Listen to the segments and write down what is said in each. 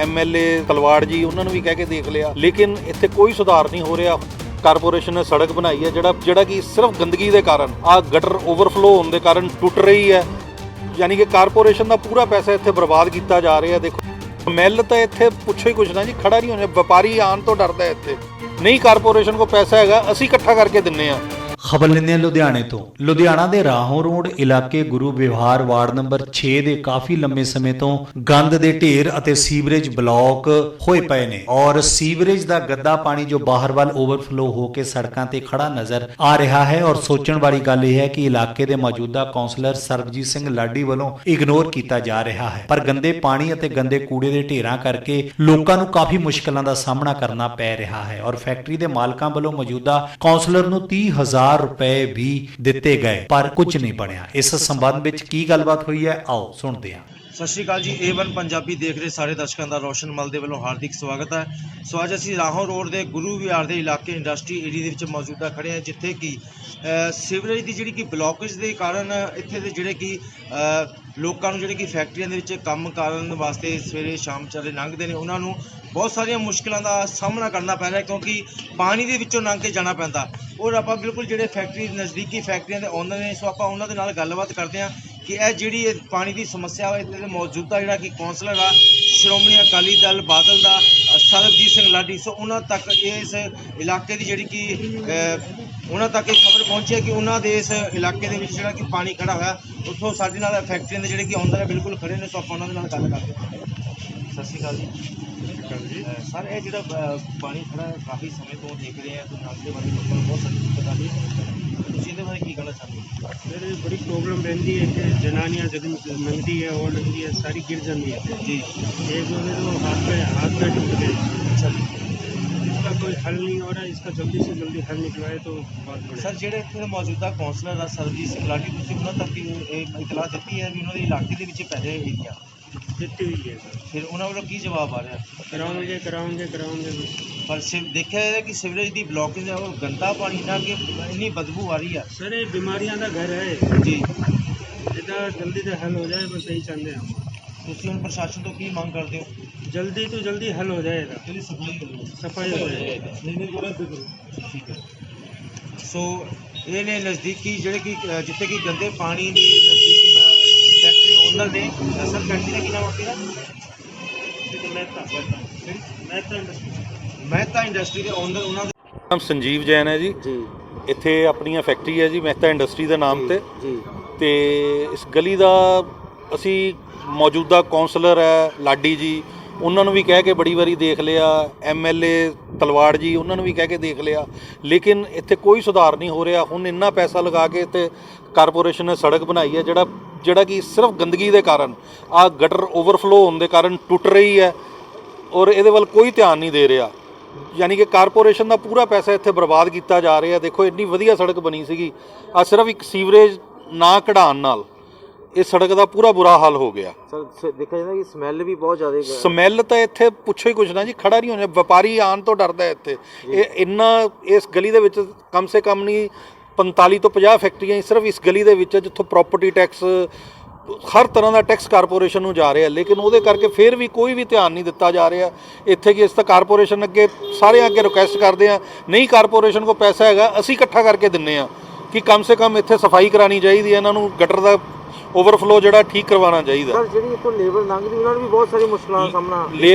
MLA Talwar जी उन्होंने भी कह के देख लिया, लेकिन इत्थे कोई सुधार नहीं हो रहा। कारपोरेशन ने सड़क बनाई है ਜਿਹੜਾ कि सिर्फ गंदगी के कारण आ गटर ओवरफ्लो होने के कारण टुट रही है, यानी कि कारपोरेशन का पूरा पैसा इत्थे बर्बाद किया जा रहा है। देखो मैल तो इत्थे पुछो ही कुछ ना जी, खड़ा नहीं होने, व्यापारी आन तो डरता है इत्थे, नहीं कारपोरेशन को पैसा हैगा असी इकट्ठा करके दिन्ने आ। खबर लेने लुधियाने तो लुधियाना ਦੇ ਰਾਹੋਂ ਰੋਡ ਇਲਾਕੇ ਗੁਰੂ ਵਿਹਾਰ ਵਾਰਡ ਨੰਬਰ 6 ਦੇ ਕਾਫੀ ਲੰਮੇ ਸਮੇਂ ਤੋਂ ਗੰਦ ਦੇ ਢੇਰ ਅਤੇ ਸੀਵਰੇਜ ਬਲੌਕ ਹੋਏ ਪਏ ਨੇ ਔਰ ਸੀਵਰੇਜ ਦਾ ਗੱਦਾ ਪਾਣੀ ਜੋ ਬਾਹਰ ਵੱਲ ਓਵਰਫਲੋ ਹੋ ਕੇ ਸੜਕਾਂ ਤੇ ਖੜਾ ਨਜ਼ਰ ਆ ਰਿਹਾ ਹੈ। ਔਰ ਸੋਚਣ ਵਾਲੀ ਗੱਲ ਇਹ ਹੈ ਕਿ ਇਲਾਕੇ ਦੇ ਮੌਜੂਦਾ ਕੌਂਸਲਰ ਸਰਬਜੀਤ ਸਿੰਘ ਲਾਡੀ ਵੱਲੋਂ ਇਗਨੋਰ ਕੀਤਾ ਜਾ ਰਿਹਾ ਹੈ, ਪਰ ਗੰਦੇ ਪਾਣੀ ਅਤੇ ਗੰਦੇ ਕੂੜੇ ਦੇ ਢੇਰਾਂ ਕਰਕੇ ਲੋਕਾਂ ਨੂੰ ਕਾਫੀ ਮੁਸ਼ਕਲਾਂ ਦਾ ਸਾਹਮਣਾ ਕਰਨਾ ਪੈ ਰਿਹਾ ਹੈ। ਔਰ ਫੈਕਟਰੀ ਦੇ ਮਾਲਕਾਂ ਵੱਲੋਂ ਮੌਜੂਦਾ ਕੌਂਸਲਰ ਨੂੰ 30,000 रुपए भी दिते गए पर कुछ नहीं बनया। इस संबंध ਵਿੱਚ ਕੀ ਗੱਲਬਾਤ ਹੋਈ ਹੈ ਆਓ ਸੁਣਦੇ ਹਾਂ। ਸਤਿ ਸ਼੍ਰੀ ਅਕਾਲ ਜੀ, A1 ਪੰਜਾਬੀ ਦੇਖ ਰਹੇ ਸਾਰੇ ਦਰਸ਼ਕਾਂ ਦਾ ਰੋਸ਼ਨ ਮਲ ਦੇ ਵੱਲੋਂ ਹਾਰਦਿਕ ਸਵਾਗਤ ਹੈ। ਸੋ ਅੱਜ ਅਸੀਂ ਰਾਹੋਂ ਰੋਡ ਦੇ ਗੁਰੂ ਵਿਹਾਰ ਦੇ ਇਲਾਕੇ ਇੰਡਸਟਰੀ ਏਰੀਆ ਦੇ ਵਿੱਚ ਮੌਜੂਦਾ ਖੜੇ ਹਾਂ, ਜਿੱਥੇ ਕਿ ਸੀਵਰੇਜ ਦੀ ਜਿਹੜੀ ਕਿ ਬਲੌਕੇਜ ਦੇ ਕਾਰਨ ਇੱਥੇ ਦੇ ਜਿਹੜੇ ਕਿ ਲੋਕਾਂ ਨੂੰ ਜਿਹੜੇ ਕਿ ਫੈਕਟਰੀਆਂ ਦੇ ਵਿੱਚ ਕੰਮ ਕਰਨ ਵਾਸਤੇ ਸਵੇਰੇ ਸ਼ਾਮ ਚਾਰੇ ਲੰਘਦੇ ਨੇ, ਉਹਨਾਂ ਨੂੰ ਬਹੁਤ ਸਾਰੀਆਂ ਮੁਸ਼ਕਿਲਾਂ ਦਾ ਸਾਹਮਣਾ ਕਰਨਾ ਪੈ ਰਿਹਾ, ਕਿਉਂਕਿ ਪਾਣੀ ਦੇ ਵਿੱਚੋਂ ਲੰਘ ਕੇ ਜਾਣਾ ਪੈਂਦਾ। ਔਰ ਆਪਾਂ ਬਿਲਕੁਲ ਜਿਹੜੇ ਫੈਕਟਰੀ ਨਜ਼ਦੀਕੀ ਫੈਕਟਰੀਆਂ ਦੇ ਓਨਰ ਨੇ, ਸੋ ਆਪਾਂ ਉਹਨਾਂ ਦੇ ਨਾਲ ਗੱਲਬਾਤ ਕਰਦੇ ਹਾਂ ਕਿ ਇਹ ਜਿਹੜੀ ਪਾਣੀ ਦੀ ਸਮੱਸਿਆ ਹੈ ਇੱਥੇ ਦੇ ਮੌਜੂਦਾ ਜਿਹੜਾ ਕਿ ਕੌਂਸਲਰ ਆ ਸ਼੍ਰੋਮਣੀ ਅਕਾਲੀ ਦਲ ਬਾਦਲ ਦਾ ਸਰਬਜੀਤ ਸਿੰਘ ਲਾਡੀ, ਸੋ ਉਹਨਾਂ ਤੱਕ ਇਸ ਇਲਾਕੇ ਦੀ ਜਿਹੜੀ ਕਿ ਉਹਨਾਂ ਤੱਕ ਇਹ ਖਬਰ ਪਹੁੰਚੀ ਹੈ ਕਿ ਉਹਨਾਂ ਦੇ ਇਸ ਇਲਾਕੇ ਦੇ ਵਿੱਚ ਜਿਹੜਾ ਕਿ ਪਾਣੀ ਖੜਾ ਹੋਇਆ, ਉੱਥੋਂ ਸਾਡੇ ਨਾਲ ਫੈਕਟਰੀਆਂ ਦੇ ਜਿਹੜੇ ਕਿ ਓਨਰ ਹੈ ਬਿਲਕੁਲ ਖੜੇ ਨੇ, ਸੋ ਆਪਾਂ ਉਹਨਾਂ ਦੇ ਨਾਲ ਗੱਲ ਕਰਦੇ ਹਾਂ। ਸਤਿ ਸ਼੍ਰੀ ਅਕਾਲ ਜੀ। ਸਰ ਇਹ ਜਿਹੜਾ ਪਾਣੀ ਖੜਾ ਕਾਫੀ ਸਮੇਂ ਤੋਂ ਦੇਖ ਰਹੇ ਹਾਂ, ਲੰਘਣ ਦੇ ਬਾਰੇ ਲੋਕਾਂ ਨੂੰ ਬਹੁਤ ਸਾਰੀ ਦਿੱਕਤ ਆ ਰਹੀ ਹੈ, ਤੁਸੀਂ ਇਹਦੇ ਬਾਰੇ ਕੀ ਕਹਿਣਾ ਚਾਹੁੰਦੇ ਹੋ? मेरे बड़ी प्रॉब्लम रहती है कि जनानियाँ जब लंघती है और लगती है सारी गिर जाती है जी। एक दो तो हाथ पे टूट गए। अच्छा, इसका कोई हल नहीं हो रहा है, इसका जल्दी से जल्दी हल निकलवाए तो बहुत बढ़िया। ਸਰ ਜਿਹੜੇ ਇੱਥੇ ਦੇ ਮੌਜੂਦਾ ਕੌਂਸਲਰ ਆ ਸਰਬਜੀਤ ਸਿੰਘ ਲਾਡੀ, ਤੁਸੀਂ ਉਹਨਾਂ ਤੱਕ ਇਹ ਇਤਲਾਹ ਦਿੱਤੀ ਹੈ ਵੀ ਉਹਨਾਂ ਦੇ ਇਲਾਕੇ ਦੇ ਵਿੱਚ ਪੈ ਏਰੀਆ देती हुई है सर, ਫਿਰ ਉਹਨਾਂ ਵੱਲੋਂ ਕੀ ਜਵਾਬ ਆ ਰਿਹਾ? कराओगे कराओगे कराओगे ਪਰ ਦੇਖਿਆ ਹੈ ਕਿ ਸੀਵਰੇਜ ਦੀ ਬਲੌਕੇਜ ਹੈ, ਉਹ ਗੰਦਾ ਪਾਣੀ ਨਾ ਕਿ ਇੰਨੀ ਬਦਬੂ ਆ ਰਹੀ ਹੈ। सर ये बीमारियाँ का घर है ਜੀ, इतना जल्दी से हल हो जाए बस यही चाहते हैं हम। ਤੁਸੀਂ ਹੁਣ ਪ੍ਰਸ਼ਾਸਨ ਤੋਂ ਕੀ ਮੰਗ ਕਰਦੇ ਹੋ? जल्दी तो जल्दी हल हो जाएगा, सफाई हो जाएगी। ਠੀਕ ਹੈ। ਸੋ ਇਹ ਨੇ ਨਜ਼ਦੀਕੀ ਜਿਹੜੇ ਕਿ ਜਿੱਥੇ ਕਿ ਗੰਦੇ ਪਾਣੀ ਦੀ ਨਜ਼ਦੀਕੀ ਫੈਕਟਰੀ ਓਨਰ ਨੇ। ਸਰ ਫੈਕਟਰੀ ਦਾ ਕੀ ਨਾਮ ਆਪਣਾ? ਮਹਿਤਾ ਇੰਡਸਟਰੀ ਦੇ ਓਨਰ, ਉਹਨਾਂ ਦਾ ਨਾਮ ਸੰਜੀਵ ਜੈਨ ਹੈ ਜੀ। ਇੱਥੇ ਆਪਣੀਆਂ ਫੈਕਟਰੀ ਹੈ ਜੀ ਮਹਿਤਾ ਇੰਡਸਟਰੀ ਦੇ ਨਾਮ ਤੇ ਜੀ। ਤੇ ਇਸ ਗਲੀ ਦਾ ਅਸੀਂ ਮੌਜੂਦਾ ਕੌਂਸਲਰ ਹੈ ਲਾਡੀ ਜੀ, ਉਹਨਾਂ ਨੂੰ ਵੀ ਕਹਿ ਕੇ ਬੜੀ ਵਾਰੀ ਦੇਖ ਲਿਆ, MLA ਤਲਵਾੜ ਜੀ ਉਹਨਾਂ ਨੂੰ ਵੀ ਕਹਿ ਕੇ ਦੇਖ ਲਿਆ, ਲੇਕਿਨ ਇੱਥੇ ਕੋਈ ਸੁਧਾਰ ਨਹੀਂ ਹੋ ਰਿਹਾ। ਹੁਣ ਇੰਨਾ ਪੈਸਾ ਲਗਾ ਕੇ ਇੱਥੇ ਕਾਰਪੋਰੇਸ਼ਨ ਨੇ ਸੜਕ ਬਣਾਈ ਹੈ ਜਿਹੜਾ ਕਿ ਸਿਰਫ ਗੰਦਗੀ ਦੇ ਕਾਰਨ ਆ ਗਟਰ ਓਵਰਫਲੋ ਹੋਣ ਦੇ ਕਾਰਨ ਟੁੱਟ ਰਹੀ ਹੈ, ਔਰ ਇਹਦੇ ਵੱਲ ਕੋਈ ਧਿਆਨ ਨਹੀਂ ਦੇ ਰਿਹਾ, ਯਾਨੀ ਕਿ ਕਾਰਪੋਰੇਸ਼ਨ ਦਾ ਪੂਰਾ ਪੈਸਾ ਇੱਥੇ ਬਰਬਾਦ ਕੀਤਾ ਜਾ ਰਿਹਾ। ਦੇਖੋ ਇੰਨੀ ਵਧੀਆ ਸੜਕ ਬਣੀ ਸੀਗੀ, ਆ ਸਿਰਫ ਇੱਕ ਸੀਵਰੇਜ ਨਾ ਕਢਾਉਣ ਨਾਲ ਇਸ ਸੜਕ ਦਾ ਪੂਰਾ ਬੁਰਾ ਹਾਲ ਹੋ ਗਿਆ। ਸਰ ਦੇਖਿਆ ਜਾਂਦਾ ਕਿ ਸਮੈਲ ਵੀ ਬਹੁਤ ਜ਼ਿਆਦਾ ਸਮੈਲ ਤਾਂ ਇੱਥੇ ਪੁੱਛੋ ਹੀ ਕੁਛ ਨਾ ਜੀ, ਖੜਾ ਨਹੀਂ ਹੋਣੇ, ਵਪਾਰੀ ਆਉਣ ਤੋਂ ਡਰਦਾ ਹੈ ਇੱਥੇ। ਇਸ ਗਲੀ ਦੇ ਵਿੱਚ ਕਮ ਸੇ ਕਮ ਨਹੀਂ 45 ਤੋਂ 50 ਫੈਕਟਰੀਆਂ ਸਿਰਫ ਇਸ ਗਲੀ ਦੇ ਵਿੱਚ, ਜਿੱਥੋਂ ਪ੍ਰਾਪਰਟੀ ਟੈਕਸ ਹਰ ਤਰ੍ਹਾਂ ਦਾ ਟੈਕਸ ਕਾਰਪੋਰੇਸ਼ਨ ਨੂੰ ਜਾ ਰਿਹਾ, ਲੇਕਿਨ ਉਹਦੇ ਕਰਕੇ ਫਿਰ ਵੀ ਕੋਈ ਵੀ ਧਿਆਨ ਨਹੀਂ ਦਿੱਤਾ ਜਾ ਰਿਹਾ ਇੱਥੇ। ਕਿ ਇਸ ਤਾਂ ਕਾਰਪੋਰੇਸ਼ਨ ਅੱਗੇ ਸਾਰਿਆਂ ਅੱਗੇ ਰਿਕੁਐਸਟ ਕਰਦੇ ਆ, ਨਹੀਂ ਕਾਰਪੋਰੇਸ਼ਨ ਕੋਲ ਪੈਸਾ ਹੈਗਾ ਅਸੀਂ ਇਕੱਠਾ ਕਰਕੇ ਦਿੰਨੇ ਆ ਕਿ ਕਮ ਸੇ ਕਮ ਇੱਥੇ ਸਫਾਈ ਕਰਾਉਣੀ ਚਾਹੀਦੀ ਹੈ, ਇਹਨਾਂ ਨੂੰ ਗਟਰ ਦਾ ਓਵਰਫਲੋ ਜਿਹੜਾ ਠੀਕ ਕਰਵਾਉਣਾ ਚਾਹੀਦਾ। ਸਰ ਜਿਹੜੀ ਇੱਥੋਂ ਲੇਬਰ ਲੰਘਦੀ ਉਹਨਾਂ ਨੂੰ ਵੀ ਬਹੁਤ ਸਾਰੀ ਮੁਸ਼ਕਲਾਂ ਦਾ ਸਾਹਮਣਾ।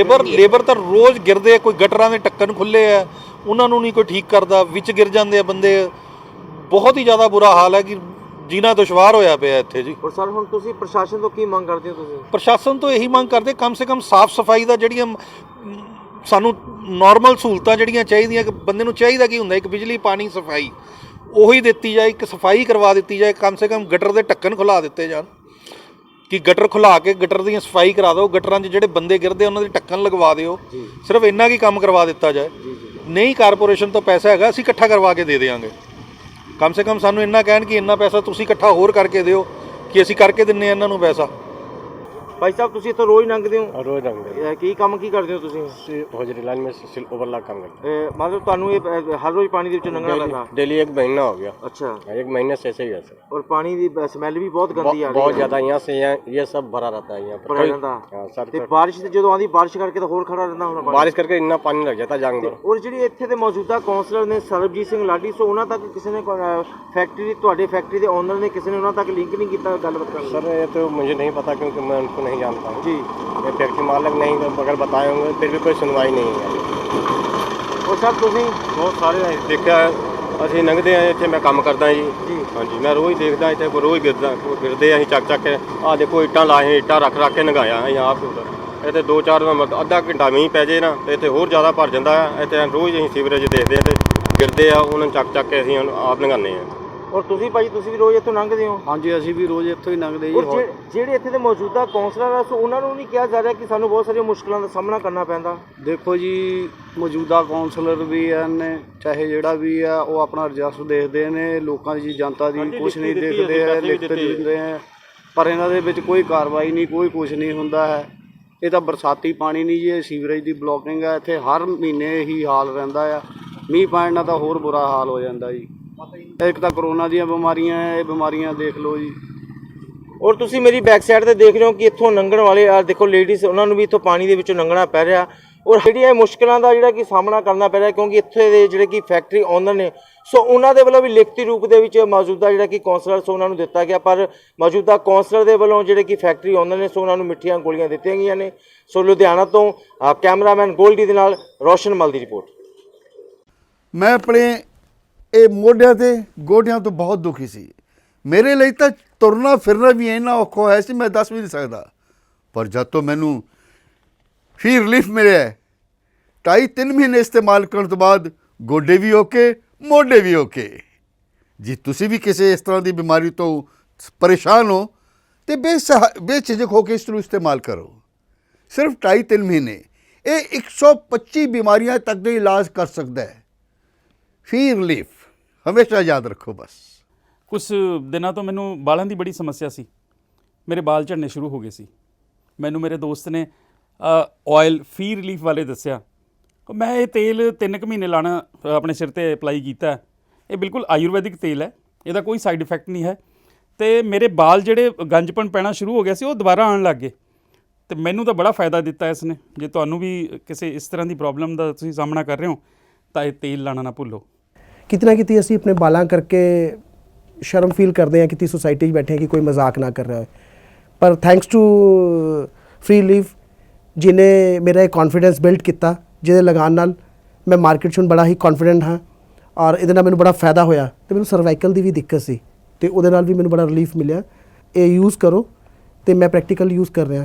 ਲੇਬਰ ਤਾਂ ਰੋਜ਼ ਗਿਰਦੇ ਆ, ਕੋਈ ਗਟਰਾਂ ਦੇ ਢੱਕਣ ਖੁੱਲੇ ਆ ਉਹਨਾਂ ਨੂੰ ਨਹੀਂ ਕੋਈ ਠੀਕ ਕਰਦਾ, ਵਿੱਚ ਗਿਰ ਜਾਂਦੇ ਆ ਬੰਦੇ। ਬਹੁਤ ਹੀ ਜ਼ਿਆਦਾ ਬੁਰਾ ਹਾਲ ਹੈ ਕਿ ਜੀਣਾ ਦੁਸ਼ਵਾਰ ਹੋਇਆ ਪਿਆ ਇੱਥੇ ਜੀ। ਔਰ ਸਰ ਹੁਣ ਤੁਸੀਂ ਪ੍ਰਸ਼ਾਸਨ ਤੋਂ ਕੀ ਮੰਗ ਕਰਦੇ ਹੋ? ਤੁਸੀਂ ਪ੍ਰਸ਼ਾਸਨ ਤੋਂ ਇਹੀ ਮੰਗ ਕਰਦੇ ਕਮ ਸੇ ਕਮ ਸਾਫ਼ ਸਫਾਈ ਦਾ ਜਿਹੜੀਆਂ ਸਾਨੂੰ ਨਾਰਮਲ ਸਹੂਲਤਾਂ ਜਿਹੜੀਆਂ ਚਾਹੀਦੀਆਂ, ਕਿ ਬੰਦੇ ਨੂੰ ਚਾਹੀਦਾ ਕੀ ਹੁੰਦਾ, ਇੱਕ ਬਿਜਲੀ ਪਾਣੀ ਸਫਾਈ ਉਹੀ ਦਿੱਤੀ ਜਾਏ, ਇੱਕ ਸਫਾਈ ਕਰਵਾ ਦਿੱਤੀ ਜਾਏ, ਕਮ ਸੇ ਕਮ ਗਟਰ ਦੇ ਢੱਕਣ ਖੁਲਾ ਦਿੱਤੇ ਜਾਣ, ਕਿ ਗਟਰ ਖੁਲਾ ਕੇ ਗਟਰ ਦੀਆਂ ਸਫਾਈ ਕਰਾ ਦਿਓ, ਗਟਰਾਂ 'ਚ ਜਿਹੜੇ ਬੰਦੇ ਗਿਰਦੇ ਉਹਨਾਂ ਦੇ ਢੱਕਣ ਲਗਵਾ ਦਿਓ, ਸਿਰਫ ਇੰਨਾ ਕੀ ਕੰਮ ਕਰਵਾ ਦਿੱਤਾ ਜਾਏ। ਨਹੀਂ ਕਾਰਪੋਰੇਸ਼ਨ ਤੋਂ ਪੈਸਾ ਹੈਗਾ ਅਸੀਂ ਇਕੱਠਾ ਕਰਵਾ ਕੇ ਦੇ ਦਿਆਂਗੇ, ਕਮ ਸੇ ਕਮ ਸਾਨੂੰ ਇੰਨਾ ਕਹਿਣ ਕਿ ਇੰਨਾ ਪੈਸਾ ਤੁਸੀਂ ਇਕੱਠਾ ਹੋਰ ਕਰਕੇ ਦਿਓ ਕਿ ਅਸੀਂ ਕਰਕੇ ਦਿੰਨੇ ਆ ਇਹਨਾਂ ਨੂੰ ਪੈਸਾ। ਭਾਈ ਸਾਹਿਬ ਤੁਸੀਂ ਇੱਥੋਂ ਰੋਜ਼ ਲੰਘਦੇ ਹੋ? रोज रंग ਕੀ ਕੰਮ ਕੀ ਕਰਦੇ ਹੋ ਤੁਸੀਂ? होजरी लाइन में ओवरलॉक काम करते ਮਤਲਬ ਤੁਹਾਨੂੰ ਇਹ ਹਰ ਰੋਜ਼ ਪਾਣੀ ਦੇ ਵਿੱਚੋਂ ਲੰਘਣਾ ਪੈਂਦਾ? हैं डेली 1 महीना हो गया, ਅੱਛਾ। 1 महीने से ऐसे ही है सर। ਔਰ ਪਾਣੀ ਦੀ ਸਮੈਲ ਵੀ ਬਹੁਤ ਗੰਦੀ ਆ ਰਹੀ बहुत ਹੈ। ज्यादा यहाँ से यहाँ ये सब भरा रहता है यहाँ पर ਭਰਿਆ ਰਹਿੰਦਾ। हाँ, सर ਤੇ ਬਾਰਿਸ਼ ਤੇ ਜਦੋਂ ਆਉਂਦੀ ਬਾਰਿਸ਼ ਕਰਕੇ ਤਾਂ ਹੋਰ ਖੜਾ ਰਹਿੰਦਾ ਹੋਣਾ ਪਾਣੀ। बारिश करके इतना पानी लग जाता है जांग में। ਔਰ ਜਿਹੜੀ ਇੱਥੇ ਦੇ ਮੌਜੂਦਾ ਕਾਉਂਸਲਰ ਨੇ ਸਰਬਜੀਤ ਸਿੰਘ ਲਾਡੀ, ਸੋ ਉਹਨਾਂ ਤੱਕ ਕਿਸੇ ਨੇ ਫੈਕਟਰੀ, ਤੁਹਾਡੇ ਫੈਕਟਰੀ ਦੇ ਓਨਰ ਨੇ ਕਿਸੇ ਨੇ ਉਹਨਾਂ ਤੱਕ ਲਿੰਕ ਨਹੀਂ ਕੀਤਾ ਗੱਲਬਾਤ ਕਰਨ ਲਈ? सर ये तो मुझे नहीं पता क्योंकि मैं उनको नहीं जानता हूँ ਜੀ। ये फैक्ट्री मालिक नहीं, अगर बताए होंगे फिर भी कोई सुनवाई नहीं है। ਔਰ ਸਰ ਤੁਸੀਂ ਬਹੁਤ ਸਾਰੇ ਦੇਖਿਆ, ਅਸੀਂ ਲੰਘਦੇ ਆ ਇੱਥੇ, ਮੈਂ ਕੰਮ ਕਰਦਾ ਜੀ। ਜੀ। ਹਾਂਜੀ, ਮੈਂ ਰੋਜ਼ ਦੇਖਦਾ ਇੱਥੇ, ਰੋਜ਼ ਗਿਰਦੇ ਅਸੀਂ ਚੱਕ ਚੱਕ ਕੇ। ਆਹ ਦੇਖੋ ਇੱਟਾਂ ਲਾਏ, ਇੱਟਾਂ ਰੱਖ ਰੱਖ ਕੇ ਲੰਘਾਇਆ ਅਸੀਂ ਆਪ ਇੱਥੇ 2-4 ਅੱਧਾ ਘੰਟਾ ਮੀਂਹ ਪੈ ਜੇ ਨਾ ਤੇ ਇੱਥੇ ਹੋਰ ਜ਼ਿਆਦਾ ਭਰ ਜਾਂਦਾ ਆ। ਇੱਥੇ ਰੋਜ਼ ਅਸੀਂ ਸੀਵਰੇਜ ਦੇਖਦੇ ਆ ਤੇ ਗਿਰਦੇ ਆ, ਉਹਨਾਂ ਨੂੰ ਚੱਕ ਚੱਕ ਕੇ ਅਸੀਂ ਆਪ ਲੰਘਾਉਂਦੇ ਆ। ਔਰ ਤੁਸੀਂ ਭਾਈ ਤੁਸੀਂ ਵੀ ਰੋਜ਼ ਇੱਥੋਂ ਲੰਘਦੇ ਹੋ? ਹਾਂਜੀ, ਅਸੀਂ ਵੀ ਰੋਜ਼ ਇੱਥੋਂ ਹੀ ਲੰਘਦੇ ਜੀ। ਔਰ ਜਿਹੜੇ ਇੱਥੇ ਦੇ ਮੌਜੂਦਾ ਕਾਉਂਸਲਰ ਆ, ਸੋ ਉਹਨਾਂ ਨੂੰ ਨਹੀਂ ਕਿਹਾ ਜਾ ਰਿਹਾ ਕਿ ਸਾਨੂੰ ਬਹੁਤ ਸਾਰੀਆਂ ਮੁਸ਼ਕਲਾਂ ਦਾ ਸਾਹਮਣਾ ਕਰਨਾ ਪੈਂਦਾ? ਦੇਖੋ ਜੀ, ਮੌਜੂਦਾ ਕਾਉਂਸਲਰ ਵੀ ਹਨ, ਚਾਹੇ ਜਿਹੜਾ ਵੀ ਆ, ਉਹ ਆਪਣਾ ਰਜਿਸਟਰ ਦੇਖਦੇ ਨੇ, ਲੋਕਾਂ ਦੀ ਜਨਤਾ ਦੀ ਕੁਝ ਨਹੀਂ ਦੇਖਦੇ ਹੈ, ਲਿਖਤ ਦਿੰਦੇ ਹੈ, ਪਰ ਇਹਨਾਂ ਦੇ ਵਿੱਚ ਕੋਈ ਕਾਰਵਾਈ ਨਹੀਂ, ਕੋਈ ਕੁਝ ਨਹੀਂ ਹੁੰਦਾ ਹੈ। ਇਹ ਤਾਂ ਬਰਸਾਤੀ ਪਾਣੀ ਨਹੀਂ ਜੀ, ਇਹ ਸੀਵਰੇਜ ਦੀ ਬਲੋਕਿੰਗ ਹੈ। ਇੱਥੇ ਹਰ ਮਹੀਨੇ ਹੀ ਹਾਲ ਰਹਿੰਦਾ ਆ, ਮੀਂਹ ਪੈਣ ਨਾਲ ਤਾਂ ਹੋਰ ਬੁਰਾ ਹਾਲ ਹੋ ਜਾਂਦਾ ਜੀ। ਇੱਕ ਤਾਂ ਕਰੋਨਾ ਦੀਆਂ ਬਿਮਾਰੀਆਂ ਹੈ, ਇਹ ਬਿਮਾਰੀਆਂ ਦੇਖ ਲਓ ਜੀ। ਔਰ ਤੁਸੀਂ ਮੇਰੀ ਬੈਕ ਸਾਈਡ ਤੇ ਦੇਖ ਰਹੇ ਹੋ ਕਿ ਇੱਥੋਂ ਲੰਘਣ ਵਾਲੇ ਆ ਦੇਖੋ ਲੇਡੀਜ਼, ਉਹਨਾਂ ਨੂੰ ਵੀ ਇੱਥੋਂ ਪਾਣੀ ਦੇ ਵਿੱਚੋਂ ਲੰਘਣਾ ਪੈ ਰਿਹਾ। ਔਰ ਜਿਹੜੀਆਂ ਮੁਸ਼ਕਲਾਂ ਦਾ ਜਿਹੜਾ ਕਿ ਸਾਹਮਣਾ ਕਰਨਾ ਪੈ ਰਿਹਾ, ਕਿਉਂਕਿ ਇੱਥੇ ਦੇ ਜਿਹੜੇ ਕਿ ਫੈਕਟਰੀ ਓਨਰ ਨੇ, ਸੋ ਉਹਨਾਂ ਦੇ ਵੱਲੋਂ ਵੀ ਲਿਖਤੀ ਰੂਪ ਦੇ ਵਿੱਚ ਮੌਜੂਦਾ ਜਿਹੜਾ ਕਿ ਕਾਉਂਸਲਰ ਸੋ ਉਹਨਾਂ ਨੂੰ ਦਿੱਤਾ ਗਿਆ, ਪਰ ਮੌਜੂਦਾ ਕਾਉਂਸਲਰ ਦੇ ਵੱਲੋਂ ਜਿਹੜੇ ਕਿ ਫੈਕਟਰੀ ਓਨਰ ਨੇ ਸੋ ਉਹਨਾਂ ਨੂੰ ਮਿੱਠੀਆਂ ਗੋਲੀਆਂ ਦਿੱਤੀਆਂ ਗਈਆਂ ਨੇ। ਸੋ ਲੁਧਿਆਣਾ ਤੋਂ ਕੈਮਰਾਮੈਨ ਗੋਲਡੀ ਦੇ ਨਾਲ ਰੋਸ਼ਨ ਮਲ ਦੀ ਰਿਪੋਰਟ। ਮੈਂ ਆਪਣੇ ਇਹ ਮੋਢਿਆਂ ਤੇ ਗੋਡਿਆਂ ਤੋਂ ਬਹੁਤ ਦੁਖੀ ਸੀ। ਮੇਰੇ ਲਈ ਤਾਂ ਤੁਰਨਾ ਫਿਰਨਾ ਵੀ ਇੰਨਾ ਔਖਾ ਹੋਇਆ ਸੀ, ਮੈਂ ਦੱਸ ਵੀ ਨਹੀਂ ਸਕਦਾ। ਪਰ ਜਦ ਤੋਂ ਮੈਨੂੰ ਫੀ ਰਿਲੀਫ ਮਿਲਿਆ, 2.5-3 ਮਹੀਨੇ ਇਸਤੇਮਾਲ ਕਰਨ ਤੋਂ ਬਾਅਦ ਗੋਡੇ ਵੀ ਓਕੇ, ਮੋਢੇ ਵੀ ਓਕੇ। ਜੇ ਤੁਸੀਂ ਵੀ ਕਿਸੇ ਇਸ ਤਰ੍ਹਾਂ ਦੀ ਬਿਮਾਰੀ ਤੋਂ ਪਰੇਸ਼ਾਨ ਹੋ ਤੇ ਬੇਝਿਜਕ ਹੋ ਕੇ ਇਸ ਨੂੰ ਇਸਤੇਮਾਲ ਕਰੋ। ਸਿਰਫ 2.5-3 ਮਹੀਨੇ ਇਹ 125 ਬਿਮਾਰੀਆਂ ਤੱਕ ਦਾ ਇਲਾਜ ਕਰ ਸਕਦਾ ਹੈ। ਫੀ ਰਿਲੀਫ ਹਮੇਸ਼ਾ ਯਾਦ ਰੱਖੋ। ਬਸ ਕੁਝ ਦਿਨਾਂ ਤੋਂ ਮੈਨੂੰ ਵਾਲਾਂ ਦੀ ਬੜੀ ਸਮੱਸਿਆ ਸੀ, ਮੇਰੇ ਵਾਲ ਝੜਨੇ ਸ਼ੁਰੂ ਹੋ ਗਏ ਸੀ। ਮੈਨੂੰ ਮੇਰੇ ਦੋਸਤ ਨੇ ਆਇਲ ਫੀ ਰਿਲੀਫ ਵਾਲੇ ਦੱਸਿਆ। ਮੈਂ ਇਹ ਤੇਲ 3 ਕੁ ਮਹੀਨੇ ਲਾਣਾ ਆਪਣੇ ਸਿਰ ਤੇ ਅਪਲਾਈ ਕੀਤਾ। ਇਹ ਬਿਲਕੁਲ ਆਯੁਰਵੈਦਿਕ ਤੇਲ ਹੈ, ਇਹਦਾ ਕੋਈ ਸਾਈਡ ਇਫੈਕਟ ਨਹੀਂ ਹੈ। ਤੇ ਮੇਰੇ ਵਾਲ ਜਿਹੜੇ ਗੰਜਪਣ ਪੈਣਾ ਸ਼ੁਰੂ ਹੋ ਗਿਆ ਸੀ, ਉਹ ਦੁਬਾਰਾ ਆਉਣ ਲੱਗ ਗਏ। ਤੇ ਮੈਨੂੰ ਤਾਂ ਬੜਾ ਫਾਇਦਾ ਦਿੱਤਾ ਇਸ ਨੇ। ਜੇ ਤੁਹਾਨੂੰ ਵੀ ਕਿਸੇ ਇਸ ਤਰ੍ਹਾਂ ਦੀ ਪ੍ਰੋਬਲਮ ਦਾ ਤੁਸੀਂ ਸਾਹਮਣਾ ਕਰ ਰਹੇ ਹੋ ਤਾਂ ਇਹ ਤੇਲ ਲਾਣਾ ਨਾ ਭੁੱਲੋ। ਕਿਤਨਾ ਕਿਤੇ ਅਸੀਂ ਆਪਣੇ ਬਾਲਾਂ ਕਰਕੇ ਸ਼ਰਮ ਫੀਲ ਕਰਦੇ ਹਾਂ, ਕਿਤੇ ਸੋਸਾਇਟੀ 'ਚ ਬੈਠੇ ਹਾਂ ਕਿ ਕੋਈ ਮਜ਼ਾਕ ਨਾ ਕਰ ਰਿਹਾ ਹੋਏ, ਪਰ ਥੈਂਕਸ ਟੂ ਫ੍ਰੀ ਰਿਲੀਫ ਜਿਹਨੇ ਮੇਰਾ ਇਹ ਕੌਨਫੀਡੈਂਸ ਬਿਲਡ ਕੀਤਾ, ਜਿਹਦੇ ਲਗਾਉਣ ਨਾਲ ਮੈਂ ਮਾਰਕੀਟ 'ਚ ਹੁਣ ਬੜਾ ਹੀ ਕੌਨਫੀਡੈਂਟ ਹਾਂ। ਔਰ ਇਹਦੇ ਨਾਲ ਮੈਨੂੰ ਬੜਾ ਫਾਇਦਾ ਹੋਇਆ। ਤੇ ਮੈਨੂੰ ਸਰਵਾਈਕਲ ਦੀ ਵੀ ਦਿੱਕਤ ਸੀ ਤੇ ਉਹਦੇ ਨਾਲ ਵੀ ਮੈਨੂੰ ਬੜਾ ਰਿਲੀਫ ਮਿਲਿਆ। ਇਹ ਯੂਜ਼ ਕਰੋ ਤੇ ਮੈਂ ਪ੍ਰੈਕਟੀਕਲ ਯੂਜ਼ ਕਰ ਰਿਹਾ।